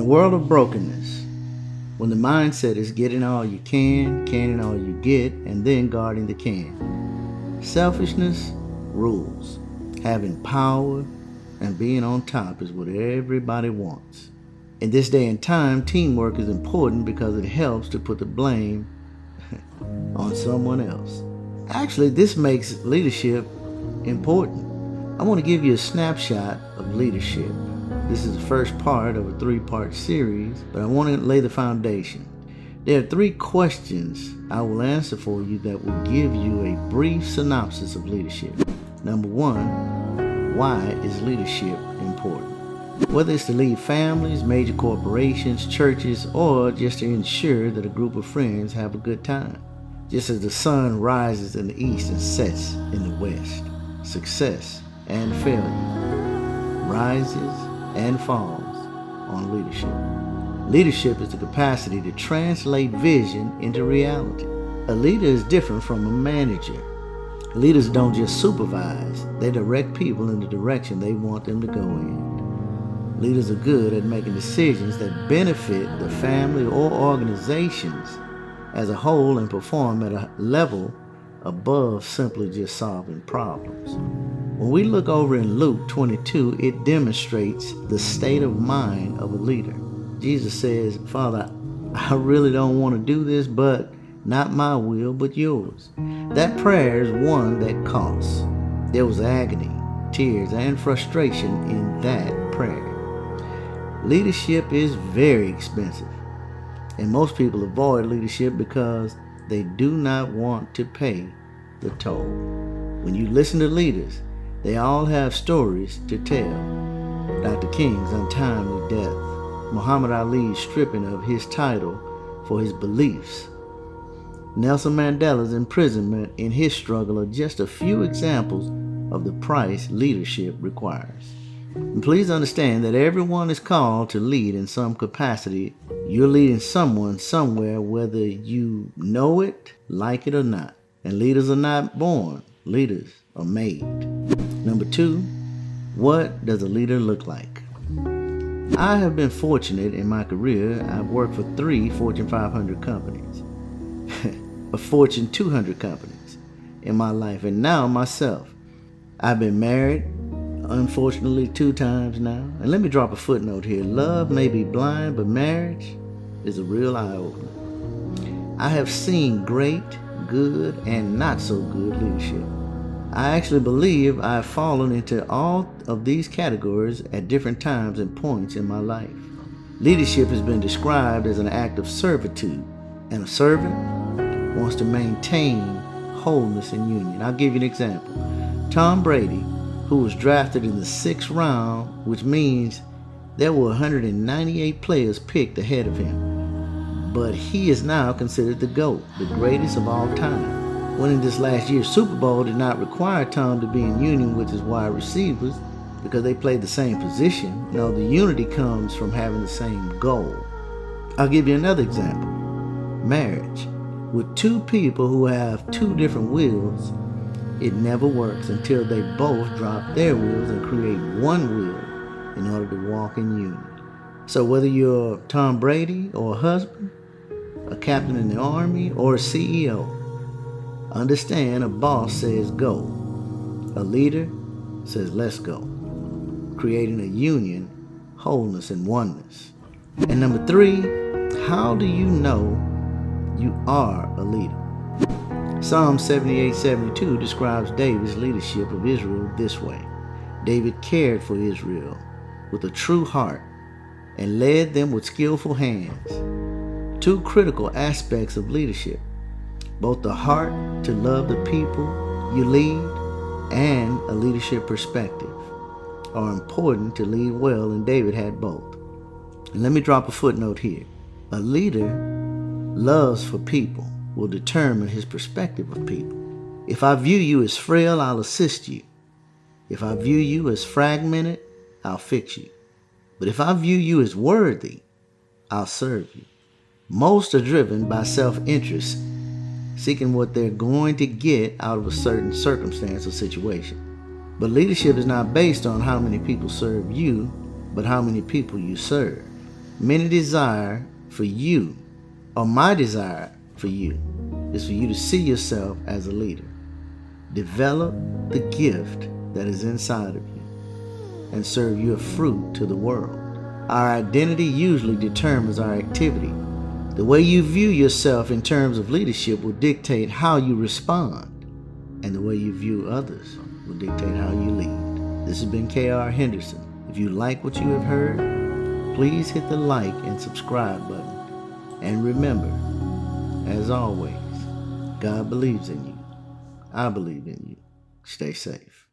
world of brokenness, when the mindset is getting all you canning all you get, and then guarding the can. Selfishness rules. Having power and being on top is what everybody wants. In this day and time, teamwork is important because it helps to put the blame on someone else. Actually, this makes leadership important. I want to give you a snapshot of leadership. This is the first part of a 3-part series, but I want to lay the foundation. There are 3 questions I will answer for you that will give you a brief synopsis of leadership. Number 1, why is leadership important? Whether it's to lead families, major corporations, churches, or just to ensure that a group of friends have a good time. Just as the sun rises in the east and sets in the west, success and failure rises and falls on leadership. Leadership is the capacity to translate vision into reality. A leader is different from a manager. Leaders don't just supervise, they direct people in the direction they want them to go in. Leaders are good at making decisions that benefit the family or organizations as a whole and perform at a level above simply just solving problems. When we look over in Luke 22, it demonstrates the state of mind of a leader. Jesus says, "Father, I really don't want to do this, but not my will, but yours." That prayer is one that costs. There was agony, tears, and frustration in that prayer. Leadership is very expensive, and most people avoid leadership because they do not want to pay the toll. When you listen to leaders, they all have stories to tell. Dr. King's untimely death, Muhammad Ali's stripping of his title for his beliefs, Nelson Mandela's imprisonment in his struggle are just a few examples of the price leadership requires. And please understand that everyone is called to lead in some capacity. You're leading someone somewhere, whether you know it, like it or not. And leaders are not born, leaders are made. Number 2, what does a leader look like? I have been fortunate in my career. I've worked for 3 Fortune 500 companies, a Fortune 200 companies in my life, and now myself. I've been married, unfortunately, 2 times now. And let me drop a footnote here. Love may be blind, but marriage is a real eye-opener. I have seen great, good, and not so good leadership. I actually believe I've fallen into all of these categories at different times and points in my life. Leadership has been described as an act of servitude, and a servant wants to maintain wholeness and union. I'll give you an example. Tom Brady, who was drafted in the 6th round, which means there were 198 players picked ahead of him. But he is now considered the GOAT, the greatest of all time. Winning this last year's Super Bowl did not require Tom to be in union with his wide receivers because they played the same position. No, the unity comes from having the same goal. I'll give you another example. Marriage. With 2 people who have 2 different wills, it never works until they both drop their wills and create one will in order to walk in union. So whether you're Tom Brady or a husband, a captain in the army, or a CEO, understand a boss says go. A leader says let's go. Creating a union, wholeness, and oneness. And number 3, how do you know you are a leader? Psalm 78:72 describes David's leadership of Israel this way. David cared for Israel with a true heart and led them with skillful hands. 2 critical aspects of leadership: both the heart to love the people you lead and a leadership perspective are important to lead well, and David had both. And let me drop a footnote here. A leader loves for people will determine his perspective of people. If I view you as frail, I'll assist you. If I view you as fragmented, I'll fix you. But if I view you as worthy, I'll serve you. Most are driven by self-interest, seeking what they're going to get out of a certain circumstance or situation. But leadership is not based on how many people serve you, but how many people you serve. Many desire for you, or my desire for you, is for you to see yourself as a leader. Develop the gift that is inside of you and serve your fruit to the world. Our identity usually determines our activity. The way you view yourself in terms of leadership will dictate how you respond, and the way you view others will dictate how you lead. This has been K.R. Henderson. If you like what you have heard, please hit the like and subscribe button. And remember, as always, God believes in you. I believe in you. Stay safe.